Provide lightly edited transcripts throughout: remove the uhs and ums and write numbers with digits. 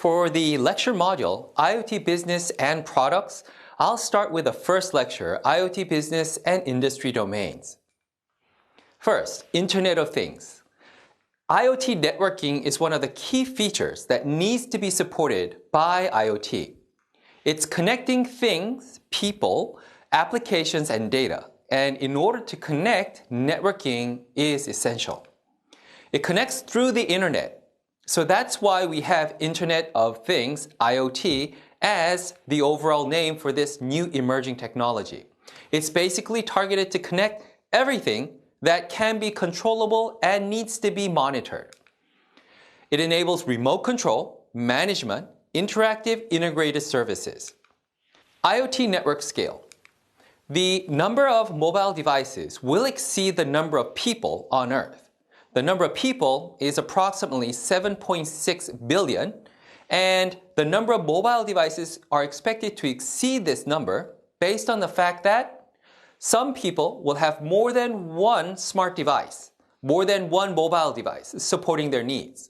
For the lecture module, IoT Business and Products, I'll start with the first lecture, IoT Business and Industry Domains. First, Internet of Things. IoT networking is one of the key features that needs to be supported by IoT. It's connecting things, people, applications, and data. And in order to connect, networking is essential. It connects through the internet. So that's why we have Internet of Things, IoT, as the overall name for this new emerging technology. It's basically targeted to connect everything that can be controllable and needs to be monitored. It enables remote control, management, interactive integrated services. IoT network scale. The number of mobile devices will exceed the number of people on Earth. The number of people is approximately 7.6 billion, and the number of mobile devices are expected to exceed this number based on the fact that some people will have more than one smart device, more than one mobile device supporting their needs.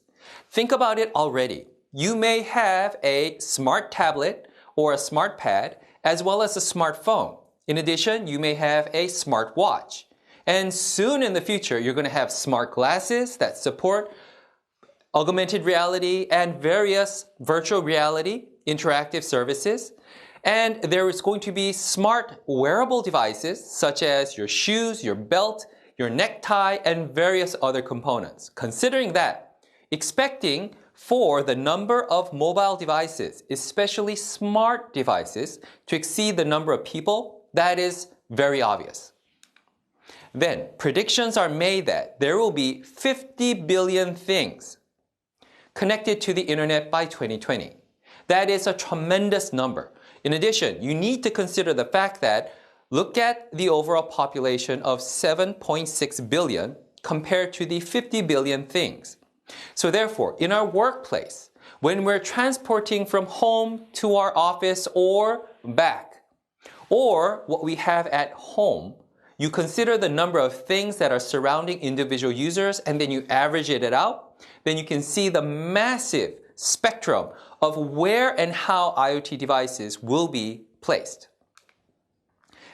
Think about it already. You may have a smart tablet or a smart pad as well as a smartphone. In addition, you may have a smart watch. And soon in the future, you're going to have smart glasses that support augmented reality and various virtual reality interactive services. And there is going to be smart wearable devices such as your shoes, your belt, your necktie, and various other components. Considering that, expecting for the number of mobile devices, especially smart devices, to exceed the number of people, that is very obvious. Then, predictions are made that there will be 50 billion things connected to the internet by 2020. That is a tremendous number. In addition, you need to consider the fact that look at the overall population of 7.6 billion compared to the 50 billion things. So therefore, in our workplace, when we're transporting from home to our office or back, or what we have at home, you consider the number of things that are surrounding individual users and then you average it out, then you can see the massive spectrum of where and how IoT devices will be placed.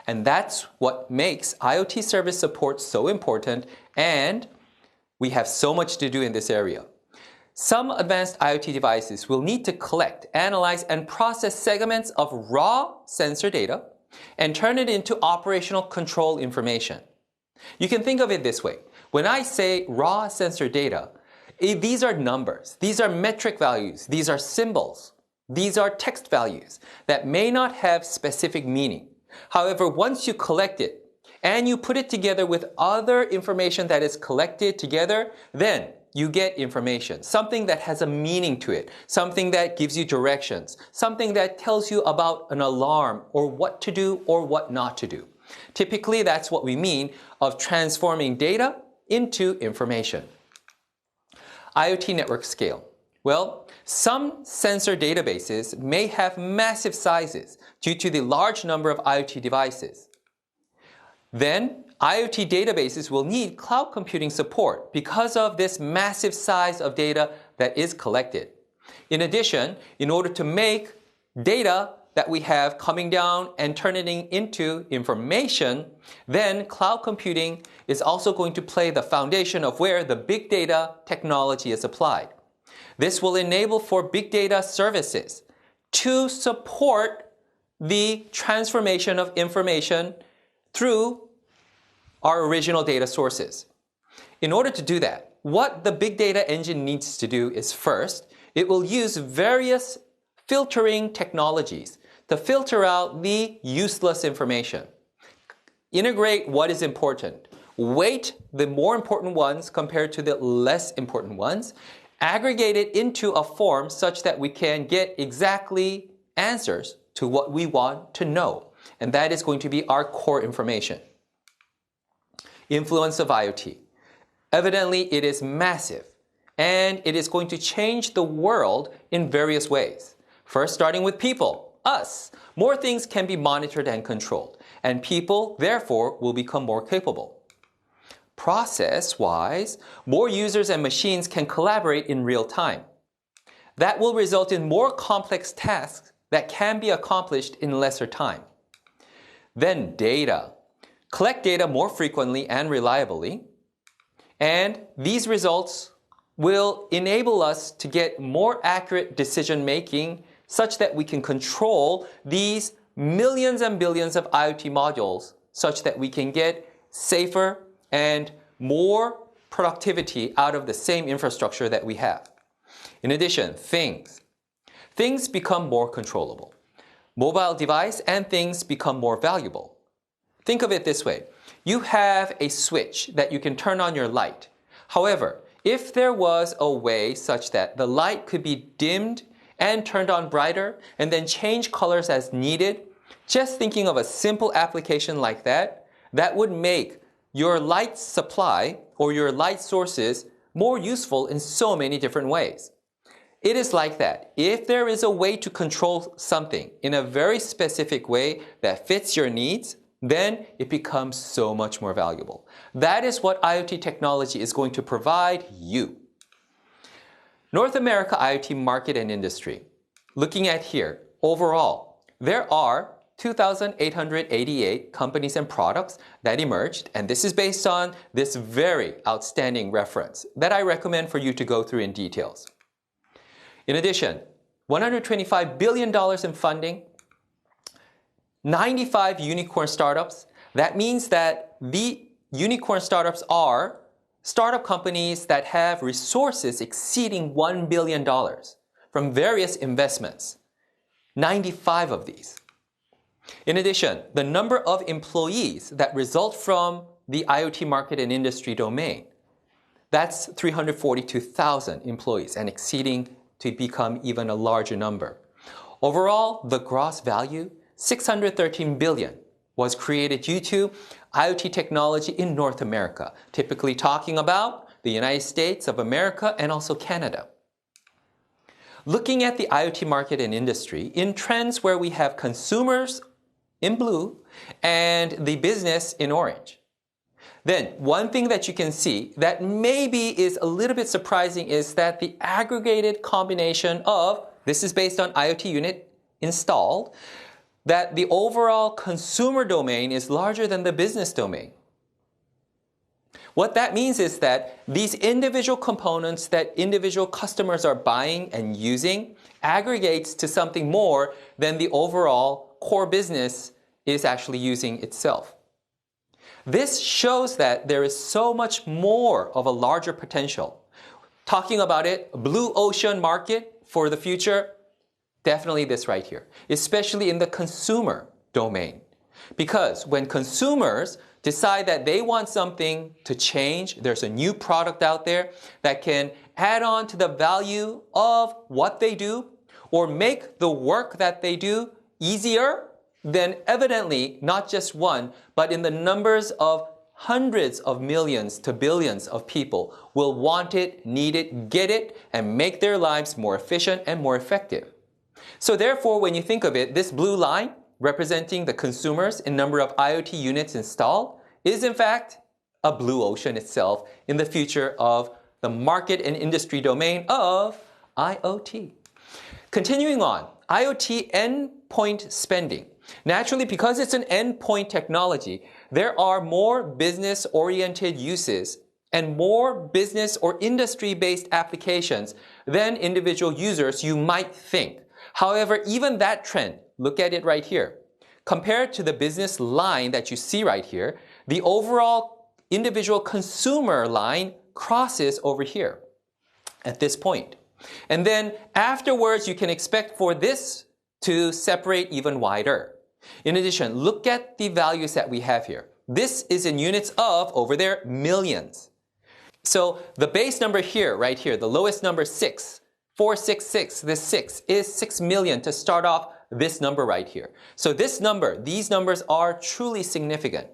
And that's what makes IoT service support so important, and we have so much to do in this area. Some advanced IoT devices will need to collect, analyze, and process segments of raw sensor data and turn it into operational control information. You can think of it this way. When I say raw sensor data, these are numbers, these are metric values, these are symbols, these are text values that may not have specific meaning. However, once you collect it and you put it together with other information that is collected together, then you get information, something that has a meaning to it, something that gives you directions, something that tells you about an alarm or what to do or what not to do. Typically, that's what we mean of transforming data into information. IoT network scale. Well, some sensor databases may have massive sizes due to the large number of IoT devices. Then, IoT databases will need cloud computing support because of this massive size of data that is collected. In addition, in order to make data that we have coming down and turning it into information, then cloud computing is also going to play the foundation of where the big data technology is applied. This will enable for big data services to support the transformation of information through our original data sources. In order to do that, what the big data engine needs to do is first, it will use various filtering technologies to filter out the useless information. Integrate what is important. Weight the more important ones compared to the less important ones. Aggregate it into a form such that we can get exactly answers to what we want to know. And that is going to be our core information. Influence of IoT. Evidently, it is massive, and it is going to change the world in various ways. First, starting with people, us. More things can be monitored and controlled, and people, therefore, will become more capable. Process-wise, more users and machines can collaborate in real time. That will result in more complex tasks that can be accomplished in lesser time. Then data. Collect data more frequently and reliably. And these results will enable us to get more accurate decision making such that we can control these millions and billions of IoT modules such that we can get safer and more productivity out of the same infrastructure that we have. In addition, things. Things become more controllable. Mobile device and things become more valuable. Think of it this way. You have a switch that you can turn on your light. However, if there was a way such that the light could be dimmed and turned on brighter and then change colors as needed, just thinking of a simple application like that, that would make your light supply or your light sources more useful in so many different ways. It is like that. If there is a way to control something in a very specific way that fits your needs, then it becomes so much more valuable. That is what IoT technology is going to provide you. North America IoT market and industry. Looking at here, overall, there are 2,888 companies and products that emerged, and this is based on this very outstanding reference that I recommend for you to go through in details. In addition, $125 billion in funding, 95 unicorn startups. That means that the unicorn startups are startup companies that have resources exceeding $1 billion from various investments. 95 of these. In addition, the number of employees that result from the IoT market and industry domain, that's 342,000 employees and exceeding to become even a larger number. Overall, the gross value, $613 billion, was created due to IoT technology in North America, typically talking about the United States of America and also Canada. Looking at the IoT market and industry in trends where we have consumers in blue and the business in orange. Then one thing that you can see that maybe is a little bit surprising is that the aggregated combination of, this is based on IoT unit installed, that the overall consumer domain is larger than the business domain. What that means is that these individual components that individual customers are buying and using aggregates to something more than the overall core business is actually using itself. This shows that there is so much more of a larger potential. Talking about it, blue ocean market for the future, definitely this right here, especially in the consumer domain. Because when consumers decide that they want something to change, there's a new product out there that can add on to the value of what they do or make the work that they do easier, then evidently not just one, but in the numbers of hundreds of millions to billions of people will want it, need it, get it, and make their lives more efficient and more effective. So therefore, when you think of it, this blue line representing the consumers in number of IoT units installed is in fact a blue ocean itself in the future of the market and industry domain of IoT. Continuing on, IoT endpoint spending. Naturally, because it's an endpoint technology, there are more business-oriented uses and more business or industry-based applications than individual users you might think. However, even that trend, look at it right here. Compared to the business line that you see right here, the overall individual consumer line crosses over here at this point. And then afterwards, you can expect for this to separate even wider. In addition, look at the values that we have here. This is in units of, over there, millions. So the base number here, right here, the lowest number 6, 466, this 6 is 6 million to start off this number right here. So this number, these numbers are truly significant.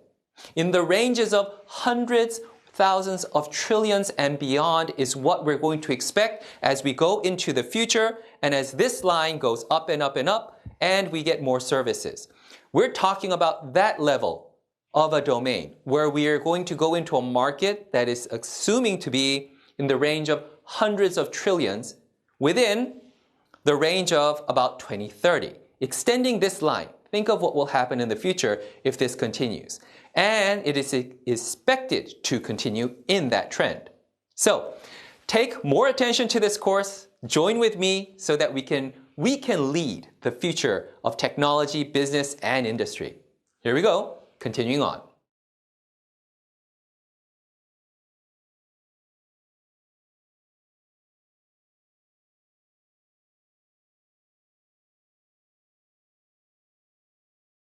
In the ranges of hundreds, thousands of trillions and beyond is what we're going to expect as we go into the future and as this line goes up and up and up and we get more services. We're talking about that level of a domain where we are going to go into a market that is assuming to be in the range of hundreds of trillions within the range of about 2030. Extending this line, think of what will happen in the future if this continues. And it is expected to continue in that trend. So, take more attention to this course, join with me so that we can lead the future of technology, business, and industry. Here we go, continuing on.